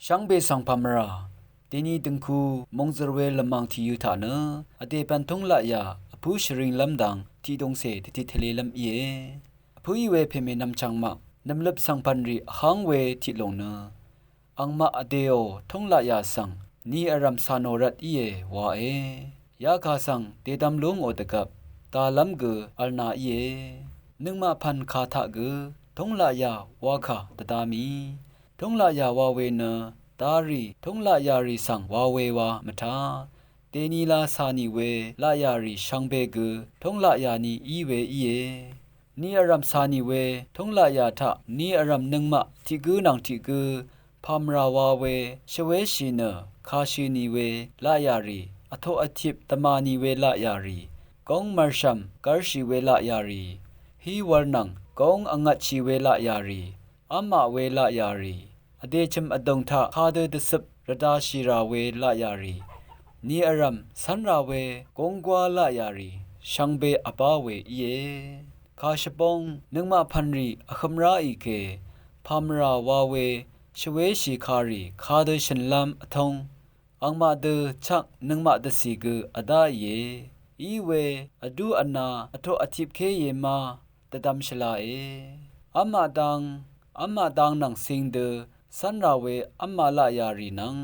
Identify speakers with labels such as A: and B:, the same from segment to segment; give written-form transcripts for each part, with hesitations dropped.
A: ช่างเบสังพามราทีนี้ตึงคูมงจรเวลมังที่อยู่ฐานเนอเดปันทงละยาผู้ชริงลำดังที่ดงเสที่ทะเลลำเอผู้อีเวเพเมนำจังมานำลับสังพันรีหางเวที่ลงเนอังมาอเดโอทงละยาสังนี่อารัมสานอรัดเอวาเอยาคาสังเตดำลงโอตกับตาลัมเกอัลนาเอนึงมาพันคาทะเกทงละยาวาคาตตามีทงละยาวาเวเนตารีทงละยารีสังวาเววามทาเตนีลาสานีเวละยารีชังเบเกทงละยานีอีเวอีเอนี่อารัมสานีเวทงละยาทะนี่อารัมนึงมาที่กูนังที่กูพามราวาเวชเวชิเนคาชินีเวละยารีอโทอธิปตมานีเวละยารีกองมาร์ชัมกาชิเวละยารีฮีวาร์นังกองอังัดชีเวละยารีอามาเวละยารีอเดชมอดงทาคาเดดสบระดาชิราเวละยารีนี่อารัมสันราเวกงกวาละยารีชังเบอปาเวเยคาชปองนึงมาพันรีอคมราอีเกพามราวาเวชเวชิคารีคาเดชันลัมอทงอังมาเดชักนึงมาเดสีเกอดาเยอีเวอดูอนาอโทอธิปเคเยมาตะดัมชลาเออามาดังนังสิงเดสันราเวอัมมาลายารีนัง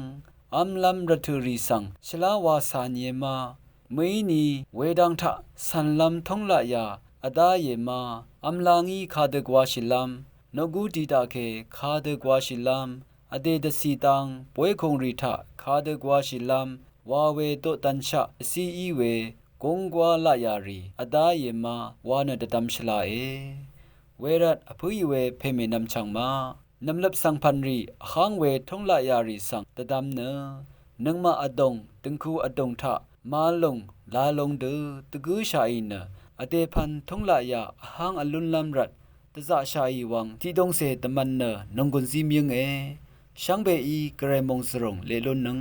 A: อัมลัมรัตุรีสังชลาวาสานเยมาไม่นีเวดังทะสันลัมทงละยาอดาเยมาอัมลางีคาเดกวาชิลัมนกูดีตาเคคาเดกวาชิลัมอเดดสีตังป่วยคงรีทะคาเดกวาชิลัมวาเวโตตันชะซีอีเวกงกวาละยารีอดาเยมาวานดดัมชลาเอเวรัตอภุยเวเพเมนำชังมานำลับสังพันรีหางเวทงละยารีสังตะดำเนนึงมาอดงตึงคูอดงทะมาลงลาลงเดตะกูชาอินอเดพันทงละยาหางอลุนลัมรัดตะจะชาอีวังที่ดงเสตมันนงกุนซีเมียงเอช่างเบอีเกรมงสรงเลลนนึง